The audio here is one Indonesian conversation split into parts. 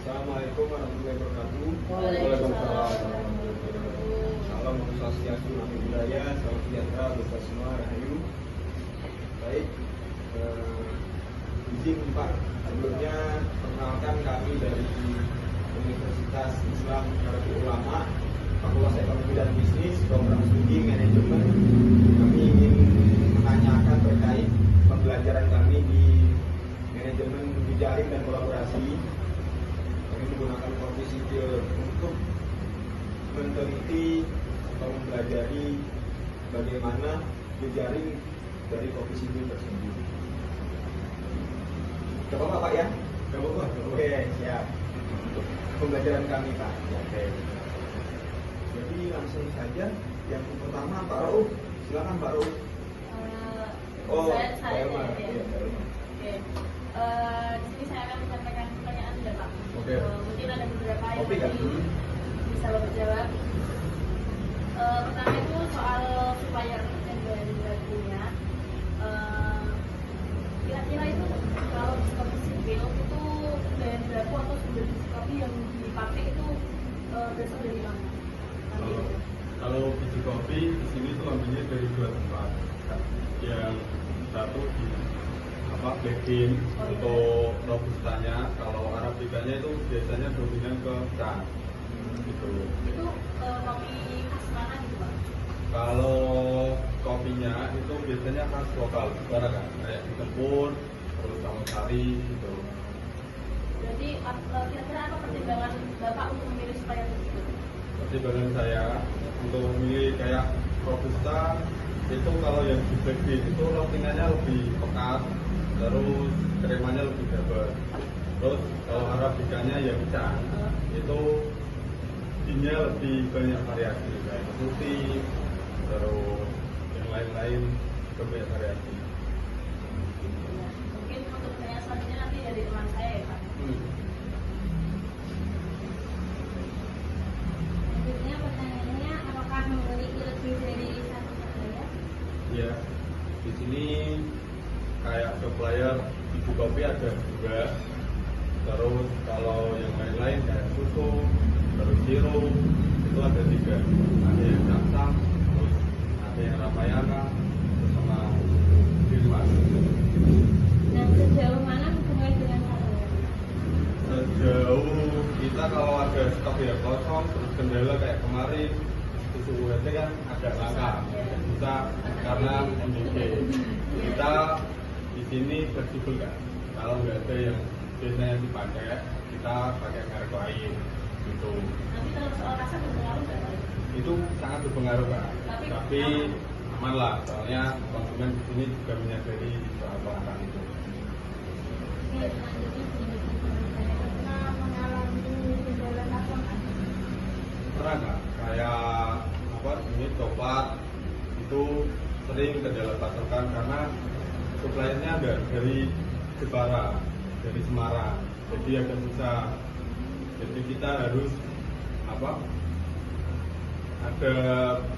Assalamualaikum warahmatullahi wabarakatuh. Waalaikumsalam. Salam Om Swastiastu, Namo Buddhaya, salam sejahtera untuk kita semua, rahayu. Baik, izin Pak, sebelumnya perkenalkan kami dari Universitas Islam Nahdlatul Ulama, Fakultas Ekonomi dan Bisnis, Program Studi Manajemen. Kami ingin menanyakan terkait pembelajaran kami di manajemen jejaring dan kolaborasi. Kami menggunakan kopi sipil untuk meneliti atau mempelajari bagaimana jejaring dari kopi sipil tersebut. Coba Pak ya? Coba. Oke, siap. Untuk pembelajaran kami Pak. Oke. Jadi langsung saja. Yang pertama Pak Rauf, silakan Pak Rauf. Saya ya. Oke. Di sini saya akan menyampaikan pertanyaan ya Pak. Oke. Mungkin ada beberapa yang Kopi kan? bisa Bapak jawab. Pertama itu soal supplier yang dari punya. Kira-kira itu kalau di kopi sipil itu bahan baku atau sumber biji kopi yang dipakai itu berasal dari mana? Kalau biji kopi di sini tuh ambilnya dari dua tempat. Yang satu di Black Bean untuk robustanya, kalau arabicanya itu biasanya dominan ke Cang. Gitu. Itu kopi khas mana gitu Pak? Kalau kopinya itu biasanya khas lokal, gimana kan? Kayak di Tempur, terus Sari gitu. Jadi kira-kira apa pertimbangan Bapak untuk memilih supplier itu? Pertimbangan saya untuk memilih kayak robusta itu kalau yang di Black Bean itu roastingannya lebih pekat, terus kremanya lebih dapat. Terus kalau arabicanya yang Cang itu beannya lebih banyak variasi kayak putih, terus yang lain-lain juga banyak variasi. Mungkin untuk pertanyaan selanjutnya nanti dari teman saya ya Pak. Selanjutnya pertanyaannya, apakah memiliki lebih dari satu supplier? Ya, di sini kayak supplier biji kopi ada juga. Terus kalau yang lain-lain kayak susu, terus sirup itu ada 3. Ada yang Samsung, terus ada yang Ramayana, terus sama Firman. Dan sejauh mana hubungan dengan supplier? Sejauh kita kalau ada stok yang kosong, terus kendala kayak kemarin susu UHT kan ada langka, bisa karena MBG. Kita di sini fleksibel kan, kalau nggak ada yang biasanya dipakai, kita pakai merek lain gitu. Nanti kalau soal rasa berpengaruh nggak Pak? Itu sangat berpengaruh kan, tapi aman lah, soalnya konsumen di sini juga menyadari soal kelangkaan itu. Oke, selanjutnya saya pernah mengalami kendala pasokan. Pernah nggak kayak ini coklat itu sering kendala pasokan karena suppliernya nggak dari Jepara, dari Semarang, jadi agak susah. Jadi kita harus ada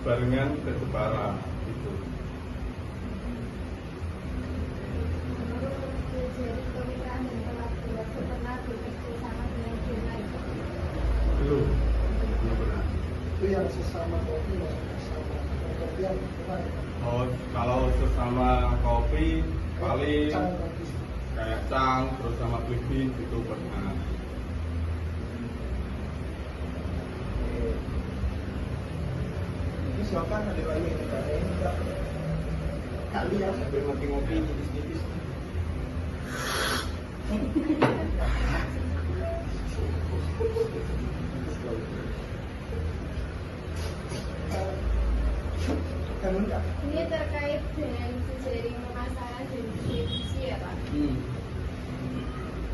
barengan ke Jepara gitu. Menurut jejaring kemitraan dan kolaborasi pernah bekerja sama dengan brand lain? Belum pernah. Itu yang sesama kopi maksudnya sama kopi yang gimana? Oh, kalau sesama kopi paling Cang kopi. kayak Cang, terus sama Black Bean itu pernah. Ini silakan ada lagi yang enggak kali ya sambil ngopi-ngopi tipis-tipis. Ini terkait dengan jejaring pemasaran dan distribusi ya Pak.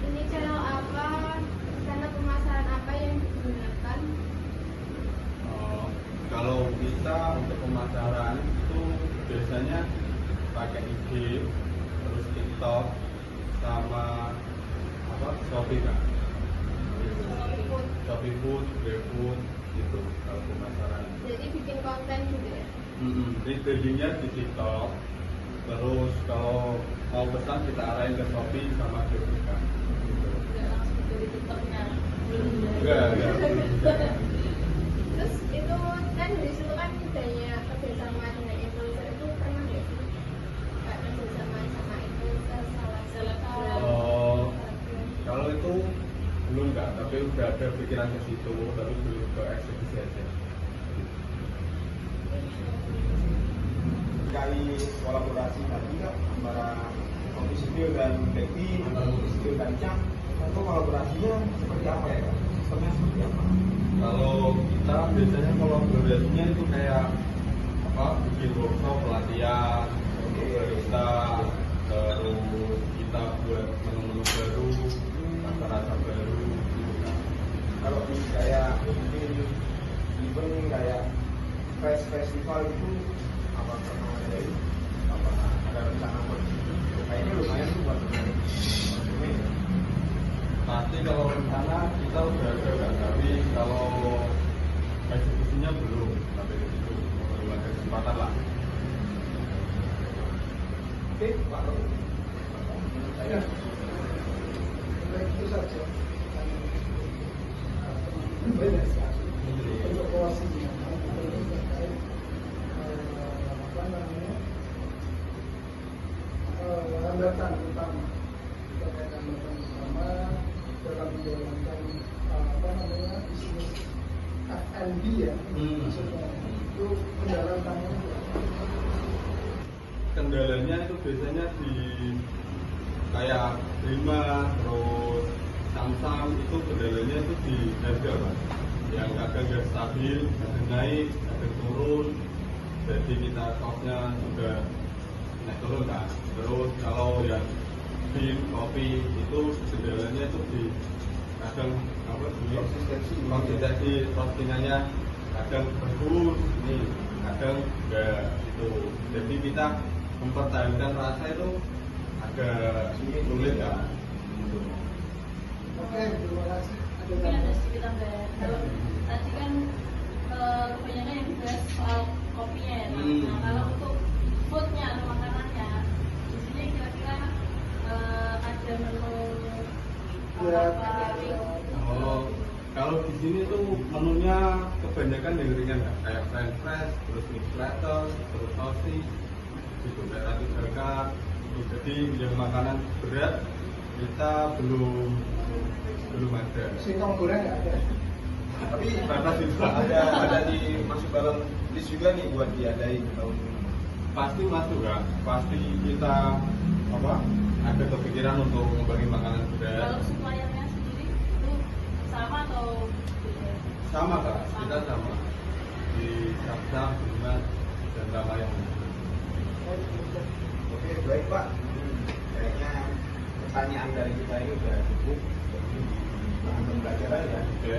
Ini channel apa, channel pemasaran apa yang digunakan? Kalau kita untuk pemasaran itu biasanya pakai IG, terus TikTok, sama Shopee kan. Shopee Food, GrabFood gitu kalau pemasaran. Jadi bikin konten gitu ya? Retailing-nya di TikTok, terus kalau mau pesan kita arahin ke Shopee sama GrabFood kan. Gitu. Nggak langsung dari TikToknya Enggak. Terus itu kan di situ kan banyak kerjasama dengan influencer, itu pernah nggak sih kayak kerjasama sama influencer salah Oh, kalau itu belum enggak, tapi udah ada pikiran ke situ, tapi belum ke eksekusi aja. Kali kolaborasi tadi kan antara Kopi Sipil dan Bekti, antara Kopi Sipil dan Cam, itu kolaborasinya seperti apa ya Kak? Sistemnya seperti apa? Kalau kita biasanya kolaborasinya itu kayak apa? Bikin workshop pelatihan untuk barista, terus kita buat menu-menu baru, rasa-rasa baru. Kalau di kayak mungkin event kayak festival itu apa pernah ada itu? Apa ada rencana buat itu? Kayaknya lumayan tuh buat ini. Pasti kalau rencana kita udah ada kan, tapi kalau eksekusinya belum sampai ke situ, belum ada kesempatan lah. Oke, Pak Robi. Ya, baik itu saja. Banyak sekali untuk posisinya terkait apa namanya hambatan utama terkait hambatan utama dalam menjalankan apa namanya bisnis F&B ya, maksudnya itu kendala utamanya. Kendalanya itu biasanya di kayak Prima, terus Samsung itu kendalanya itu di harga Pak, yang kadang nggak stabil, kadang naik, kadang turun, jadi kita costnya juga naik turun kan. Terus kalau yang di kopi itu kendalanya itu di kadang apa dulu konsistensi roastingannya kadang bagus, ini kadang enggak itu. Jadi kita mempertahankan rasa itu agak sulit ya. Oke, terima kasih. Mungkin ada sedikit tambahan. Kalau tadi kan kebanyakan yang dibahas soal kopinya ya. Nah, kalau untuk foodnya atau makanannya, di sini kira-kira ada menu apa? Oh, kalau di sini tuh menunya kebanyakan yang ringan ya, kayak french fries, terus mix platter, terus toasty, gitu kayak roti bakar. Jadi yang makanan berat kita belum ada. Singkong goreng nggak ada. Tapi Batas itu ada di masuk dalam list juga nih buat diadain tahun ini. pasti masuk kan, pasti kita apa ada kepikiran untuk mengembangin makanan berat. Kalau suppliernya sendiri itu sama atau beda? Sama kak, kita sama di Sabta, Bunga, dan Ramayana. Oke, baik Pak. Kayaknya pertanyaan dari kita ini udah cukup. Jadi bahan pembelajaran ya. Oke.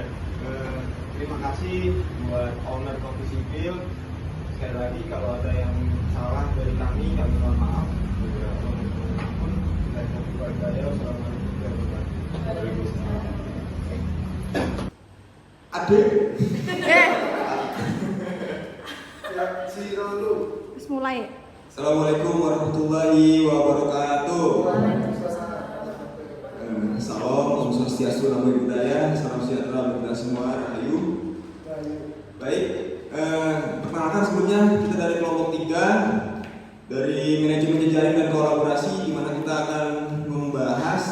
Terima kasih buat owner Kopi Sipil. Sekali lagi kalau ada yang salah dari kami mohon maaf. Assalamualaikum warahmatullahi wabarakatuh. Adik. Ya, si Rolu. Terus mulai. Assalamualaikum warahmatullahi wabarakatuh. Salam, Om Swastiastu, Namo Buddhaya, salam sejahtera bagi kita semua, rahayu. Baik, perkenalkan sebelumnya kita dari kelompok 3 dari manajemen jejaring dan kolaborasi, di mana kita akan membahas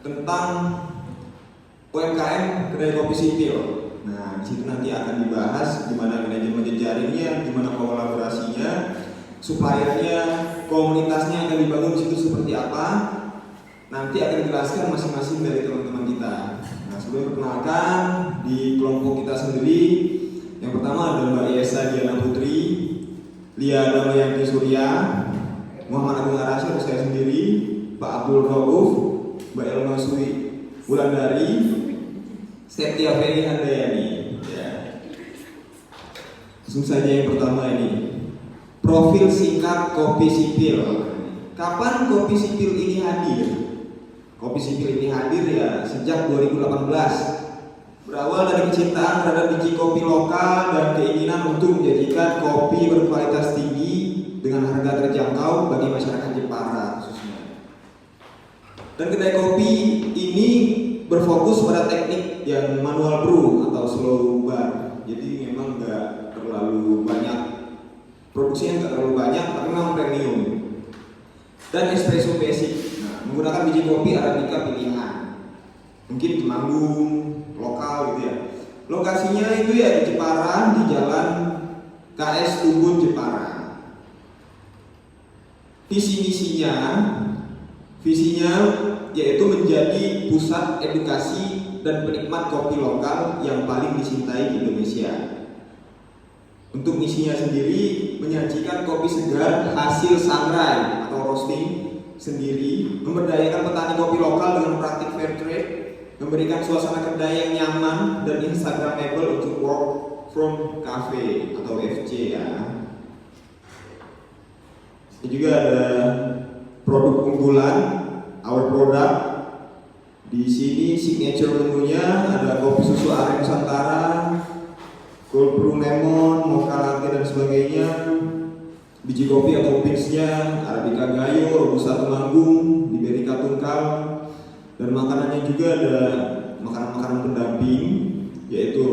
tentang UMKM kedai kopi sipil. Nah, di situ nanti akan dibahas gimana manajemen jejaringnya, gimana kolaborasinya, suppliernya, komunitasnya yang akan dibangun di situ seperti apa. Nanti akan dijelaskan masing-masing dari teman-teman kita. Nah, sebelum perkenalkan di kelompok kita sendiri, yang pertama ada Mbak Yesa Diana Putri, Lia Damayanti Surya, Muhammad Agung Arasya, saya sendiri, Pak Abdul Rauf, Mbak Elma Suri Wulandari, Setia Ferry Handayani. Ya. Langsung saja yang pertama ini, profil singkat Kopi Sipil. Kapan Kopi Sipil ini hadir? Kopi Sipil ini hadir ya sejak 2018. Berawal dari kecintaan terhadap biji kopi lokal dan keinginan untuk menjadikan kopi berkualitas tinggi dengan harga terjangkau bagi masyarakat Jepara khususnya. Dan kedai kopi ini berfokus pada teknik yang manual brew atau slow bar. Jadi memang nggak terlalu banyak, produksinya nggak terlalu banyak, tapi memang premium. Dan espresso basic, nah, menggunakan biji kopi Arabica pilihan, mungkin Temanggung, lokal gitu ya. Lokasinya itu ya di Jepara, di Jalan KS Tubun Jepara. Visinya yaitu menjadi pusat edukasi dan penikmat kopi lokal yang paling dicintai di Indonesia. Untuk misinya sendiri, menyajikan kopi segar hasil sangrai atau roasting sendiri, memberdayakan petani kopi lokal dengan praktik fair trade, memberikan suasana kedai yang nyaman dan instagramable untuk work from cafe atau FC ya. Ini juga ada produk unggulan, our product. Di sini signature menunya ada kopi susu aren Nusantara, cold brew lemon, mocha latte dan sebagainya. Biji kopi atau beans-nya Arabica Gayo, Robusta Temanggung, Liberica Tungkal. Dan makanannya juga ada makanan-makanan pendamping, yaitu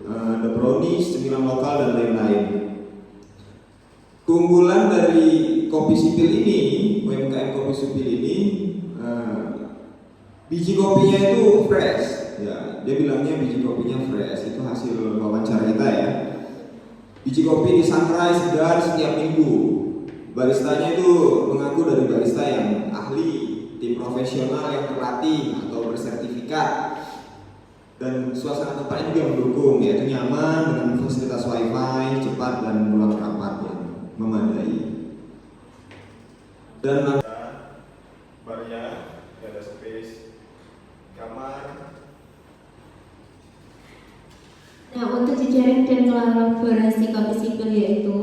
ada brownies, cemilan lokal dan lain-lain. Keunggulan dari kopi sipil ini, UMKM kopi sipil ini, biji kopinya itu fresh. Ya, dia bilangnya biji kopinya fresh, itu hasil wawancara kita ya. Biji kopi disangrai segar setiap minggu. Baristanya itu mengaku dari barista yang ahli, tim profesional yang terlatih atau bersertifikat. Dan suasana tempatnya juga mendukung, yaitu nyaman dengan fasilitas wifi, cepat dan ruang rapat yang memadai. Dan barnya ada space kamar. Nah, untuk jejaring dan kolaborasi kopi sipil yaitu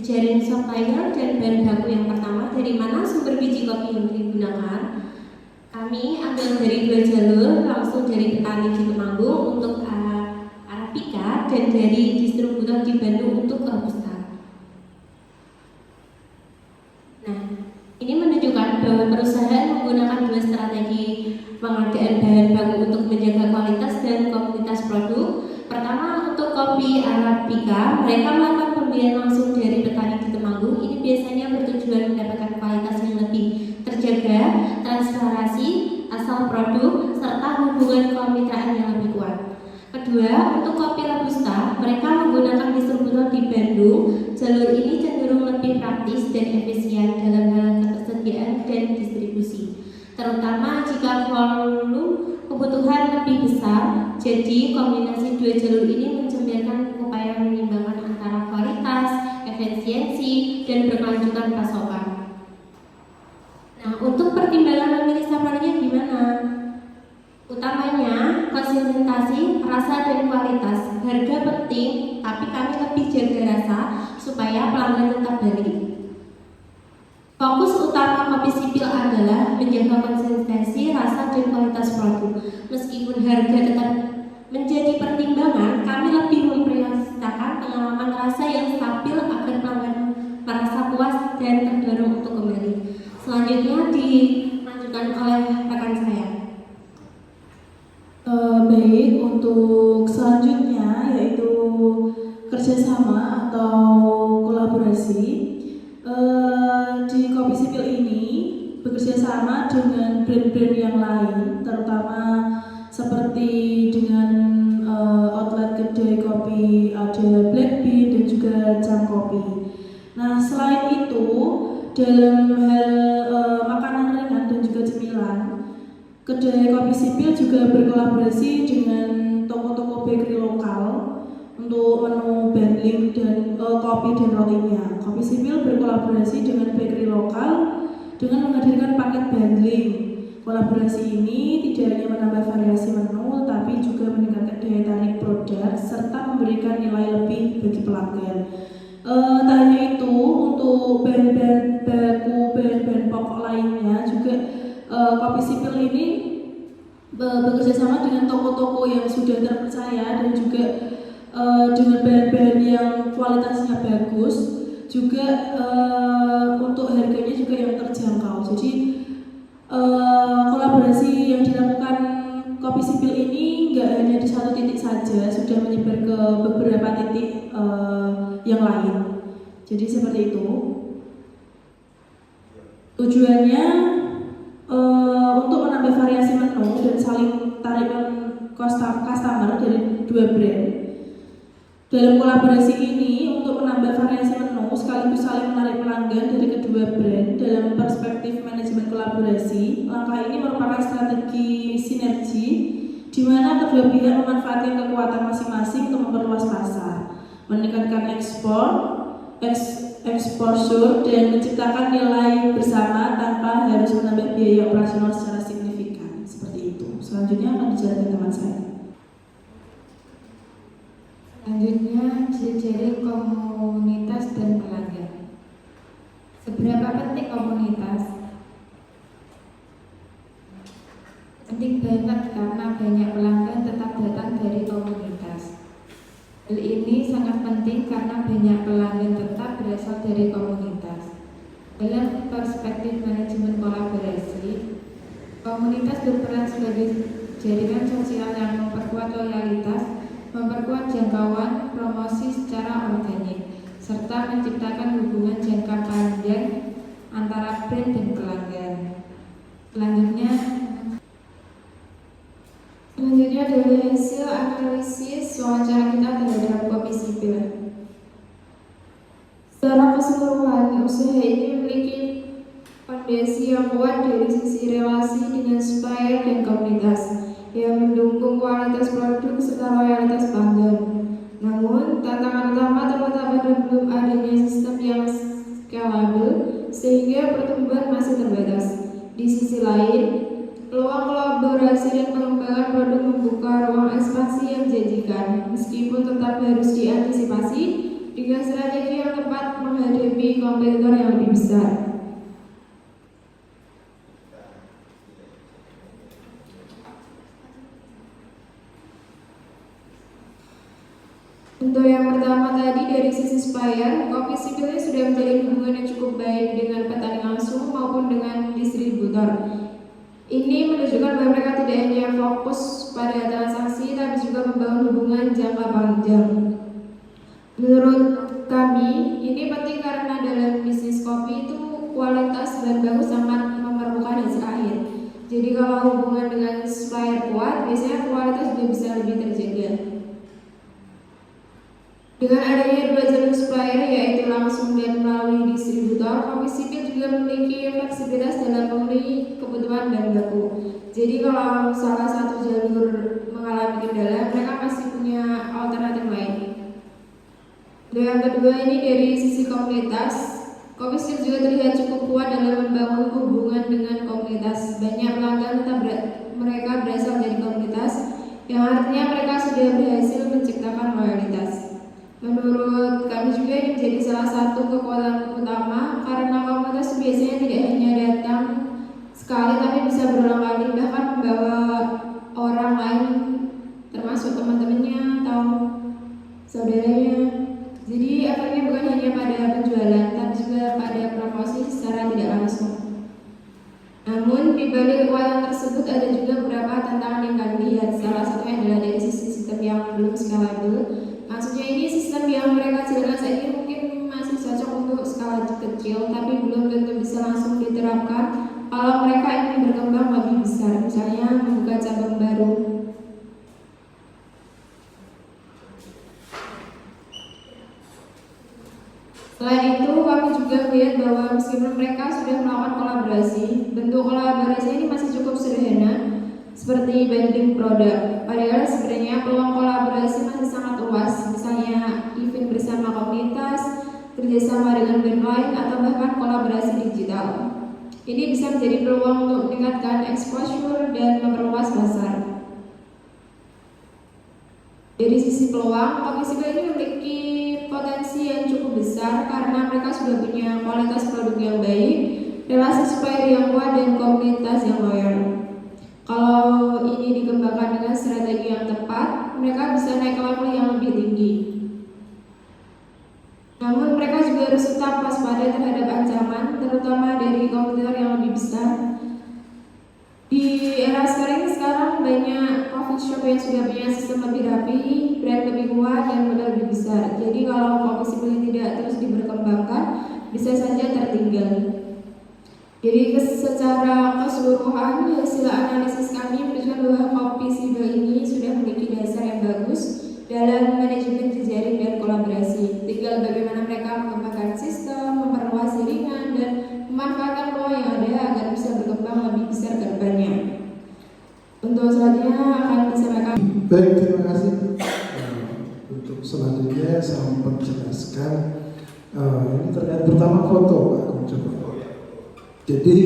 jejaring supplier dan bahan baku. Yang pertama, dari mana sumber biji kopi yang digunakan? Kami ambil dari 2 jalur, langsung dari petani di Temanggung untuk Arabica dan dari distributor di Bandung untuk Robusta. Nah, ini menunjukkan bahwa perusahaan menggunakan 2 strategi pengadaan bahan baku untuk menjaga kualitas dan kualitas produk. Pertama, untuk kopi Arabica, mereka melakukan pembelian langsung dari petani di Temanggung. Ini biasanya bertujuan mendapatkan kualitas yang lebih terjaga, transparansi asal produk, serta hubungan kemitraan yang lebih kuat. Kedua, untuk kopi Robusta, mereka menggunakan distributor di Bandung. Jalur ini cenderung lebih praktis dan efisien dalam hal ketersediaan dan distribusi, terutama jika volume kebutuhan lebih besar. Jadi, kombinasi 2 jalur ini mencerminkan upaya menyimbangkan antara kualitas, efisiensi, dan berkelanjutan pasokan. Nah, untuk pertimbangan memilih suppliernya gimana? Utamanya konsistensi, rasa dan kualitas. Harga penting, tapi kami lebih jaga rasa supaya pelanggan tetap balik. Fokus utama kopi sipil adalah menjaga konsistensi, rasa dan kualitas produk. Meskipun harga tetap menjadi pertimbangan, kami lebih memprioritaskan pengalaman rasa yang stabil agar pelanggan merasa puas dan terdorong untuk kembali. Selanjutnya dilanjutkan oleh rekan saya. Baik, untuk selanjutnya yaitu kerjasama atau kolaborasi. Di kopi sipil ini bekerja sama dengan brand-brand yang lain, terutama seperti dengan outlet kedai kopi, ada Black Bean dan juga Jam Kopi. Nah, selain itu dalam hal makanan ringan dan juga cemilan, kedai kopi sipil juga berkolaborasi dengan toko-toko bakery lokal untuk menu bundling dan kopi dan rotinya. Kopi sipil berkolaborasi dengan bakery lokal dengan menghadirkan paket bundling. Kolaborasi ini tidak hanya menambah variasi menu, tapi juga meningkatkan daya tarik produk serta memberikan nilai lebih bagi pelanggan. Tak hanya itu, untuk bahan-bahan baku, bahan-bahan pokok lainnya juga kopi sipil ini bekerja sama dengan toko-toko yang sudah terpercaya dan juga dengan bahan-bahan yang kualitasnya bagus, juga untuk harganya juga yang terjangkau. Jadi kolaborasi sipil ini nggak hanya di satu titik saja, sudah menyebar ke beberapa titik yang lain. Jadi seperti itu. Tujuannya untuk menambah variasi menu dan saling tarikan customer dari dua brand. Dalam kolaborasi ini untuk menambah variasi menu sekaligus saling menarik pelanggan dari kedua brand dalam perspektif manajemen kolaborasi. Langkah ini merupakan strategi sinergi di mana kedua pihak memanfaatkan kekuatan masing-masing untuk memperluas pasar, meningkatkan exposure dan menciptakan nilai bersama tanpa harus menambah biaya operasional secara signifikan. Seperti itu. Selanjutnya akan dijelaskan teman saya. Selanjutnya, jejaring komunitas dan pelanggan. Seberapa penting komunitas? Penting banget karena banyak pelanggan tetap datang dari komunitas. Hal ini sangat penting karena banyak pelanggan tetap berasal dari komunitas. Dalam perspektif manajemen kolaborasi, komunitas berperan sebagai jaringan sosial yang memperkuat loyalitas, memperkuat jangkauan promosi secara organik, serta menciptakan hubungan jangka panjang antara brand dan pelanggan. Selanjutnya dari hasil analisis wawancara kita terhadap kopi sipil. Secara keseluruhan, usaha ini memiliki fondasi yang kuat dari sisi relasi dengan supplier dan komunitas yang mendukung kualitas produk serta loyalitas pelanggan. Namun, tantangan utama terletak pada belum adanya sistem yang scalable sehingga pertumbuhan masih terbatas. Di sisi lain, peluang kolaborasi dan pengembangan produk membuka ruang ekspansi yang menjanjikan, meskipun tetap harus diantisipasi dengan strategi yang tepat menghadapi kompetitor yang lebih besar. Untuk yang pertama tadi dari sisi supplier, kopi sipil ini sudah menjalin hubungan yang cukup baik dengan petani langsung maupun dengan distributor. Ini menunjukkan bahwa mereka tidak hanya fokus pada transaksi, tapi juga membangun hubungan jangka panjang. Menurut kami, ini penting karena dalam bisnis kopi itu kualitas bahan baku sangat memerlukan hasil akhir. Jadi kalau hubungan dengan supplier kuat, biasanya kualitas juga bisa lebih terjaga. Dengan adanya dua jalur supplier yaitu langsung dan melalui distributor, kopi sipil juga memiliki fleksibilitas dalam memenuhi kebutuhan bahan baku. Jadi kalau salah satu jalur mengalami kendala, mereka masih punya alternatif lain. Dan yang kedua ini dari sisi komunitas, kopi sipil juga terlihat cukup kuat dalam membangun hubungan dengan komunitas. Banyak pelanggan tetap mereka berasal dari komunitas, yang artinya mereka sudah berhasil menciptakan loyalitas. Menurut kami juga ini menjadi salah satu kekuatan utama karena komunitas biasanya tidak hanya datang sekali tapi bisa berulang kali, bahkan membawa orang lain termasuk teman-temannya atau saudaranya. Jadi efeknya bukan hanya pada penjualan tapi juga pada promosi secara tidak langsung. Namun di balik kekuatan tersebut ada juga beberapa tantangan yang kami lihat. Salah satunya adalah dari sisi sistem yang belum scalable. Maksudnya ini sistem yang mereka jalankan saat ini mungkin masih cocok untuk skala kecil, tapi belum tentu bisa langsung diterapkan kalau mereka ingin berkembang lebih besar, misalnya membuka cabang baru. Selain itu, kami juga melihat bahwa meskipun mereka sudah melakukan kolaborasi, bentuk kolaborasi ini masih cukup sederhana, seperti bundling produk. Padahal sebenarnya peluang kolaborasi masih sangat luas, misalnya event bersama komunitas, kerjasama dengan brand lain, atau bahkan kolaborasi digital. Ini bisa menjadi peluang untuk meningkatkan exposure dan memperluas pasar. Dari sisi peluang, kopi sipil ini memiliki potensi yang cukup besar karena mereka sudah punya kualitas produk yang baik, relasi supplier yang kuat, dan komunitas yang loyal. Kalau ini dikembangkan dengan strategi yang tepat, mereka bisa naik ke level yang lebih tinggi. Namun mereka juga harus tetap waspada terhadap ancaman, terutama dari kompetitor yang lebih besar. Di era sekarang banyak siapa yang sudah punya sistem lebih rapi, brand lebih kuat, dan modal lebih besar. Jadi kalau kopi sipil ini tidak terus diberkembangkan, bisa saja tertinggal. Jadi secara keseluruhan hasil analisis kami menunjukkan bahwa kopi sipil ini sudah memiliki dasar yang bagus dalam manajemen jejaring dan kolaborasi. Tinggal bagaimana mereka mengembangkan sistem, memperluas jaringan, dan memanfaatkan peluang yang ada agar bisa berkembang lebih besar ke depannya. Untuk selanjutnya akan disampaikan. Baik, terima kasih. Untuk selanjutnya saya menjelaskan ini terkait pertama foto, Pak. Coba. Jadi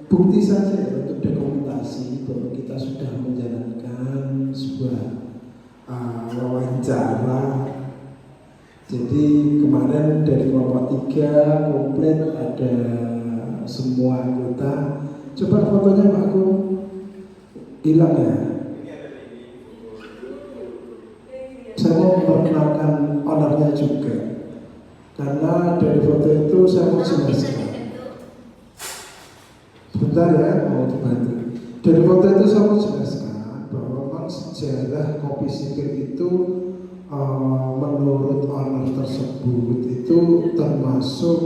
bukti saja untuk dokumentasi bahwa kita sudah menjalankan sebuah wawancara. Jadi kemarin dari kelompok 3 komplit ada semua anggota. Coba fotonya Pak Aku hilang ya. Saya mau memperkenalkan ownernya juga, karena dari foto itu saya mau jelaskan. Sebentar ya, mau dibantu. Dari foto itu saya mau jelaskan bahwa memang sejarah kopi sipil itu menurut owner tersebut itu termasuk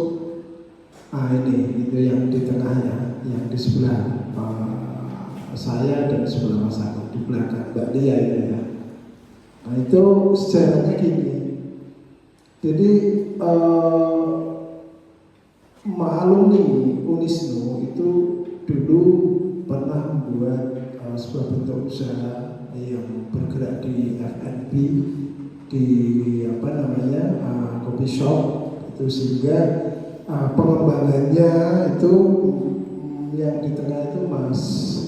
ini itu yang di tengahnya, yang di sebelah saya dan sebelah Mas Agus di belakang Mbak Lia itu ya. Nah itu sejarahnya gini. Jadi alumni Unisnu itu dulu pernah membuat sebuah bentuk usaha yang bergerak di F&B, di coffee shop itu, sehingga pengembangannya itu yang di tengah itu Mas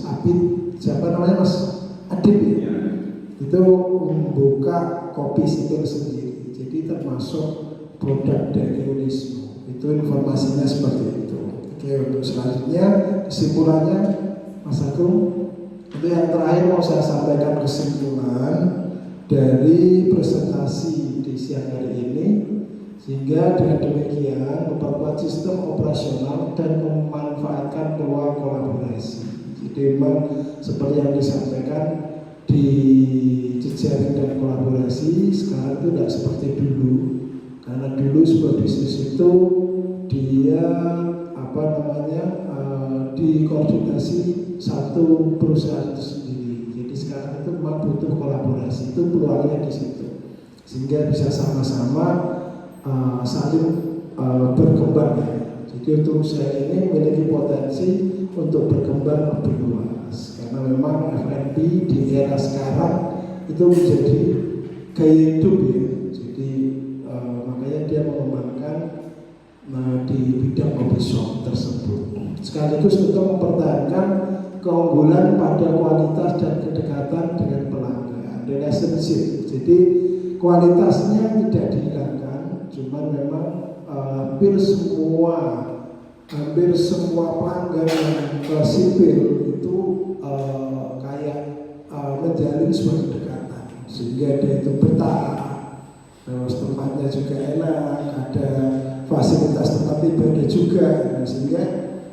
Abid, siapa namanya Mas Adib ya? Itu membuka kopi sipil sendiri, jadi termasuk produk dari Unisnu. Itu informasinya seperti itu. Oke, untuk selanjutnya kesimpulannya Mas Agung. Itu yang terakhir mau saya sampaikan kesimpulan dari presentasi di siang hari ini, sehingga dengan demikian memperkuat sistem operasional dan memanfaatkan peluang kolaborasi. Jadi memang seperti yang disampaikan di jejaring dan kolaborasi sekarang itu tidak seperti dulu, karena dulu sebuah bisnis itu dia dikoordinasi satu perusahaan itu sendiri. Jadi sekarang itu memang butuh kolaborasi, itu peluangnya di situ, sehingga bisa sama-sama saling berkembang ya. Jadi untuk saya ini memiliki potensi untuk berkembang lebih luas, karena memang F&B di era sekarang itu menjadi gaya hidup ya. Jadi makanya dia mengembangkan di bidang coffee shop tersebut, sekaligus untuk mempertahankan keunggulan pada kualitas dan kedekatan dengan pelanggan, relationship. Jadi kualitasnya tidak dihilangkan, cuman memang hampir semua pelanggan yang sipil itu kayak menjalin sebuah kedekatan, sehingga dia itu betah, terus tempatnya juga enak, ada fasilitas tempat ibadah juga, sehingga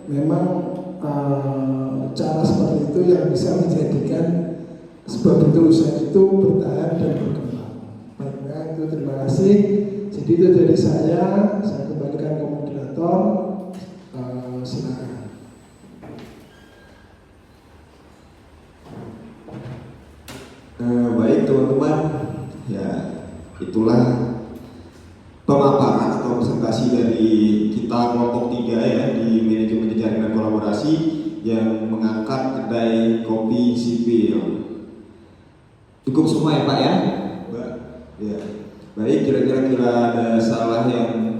memang cara seperti itu yang bisa menjadikan sebuah bentuk usaha itu bertahan dan berkembang. Baiklah, itu terima kasih. Jadi itu dari saya kembalikan ke moderator. Silakan. Baik teman-teman, ya itulah pemaparan atau presentasi dari kita kelompok 3 ya di manajemen jejaring dan kolaborasi yang mengangkat kedai kopi sipil. Cukup semua ya Pak ya? Ya. Baik, kira-kira ada salah yang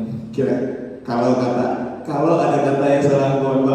kalau ada kata yang salah mohon maaf.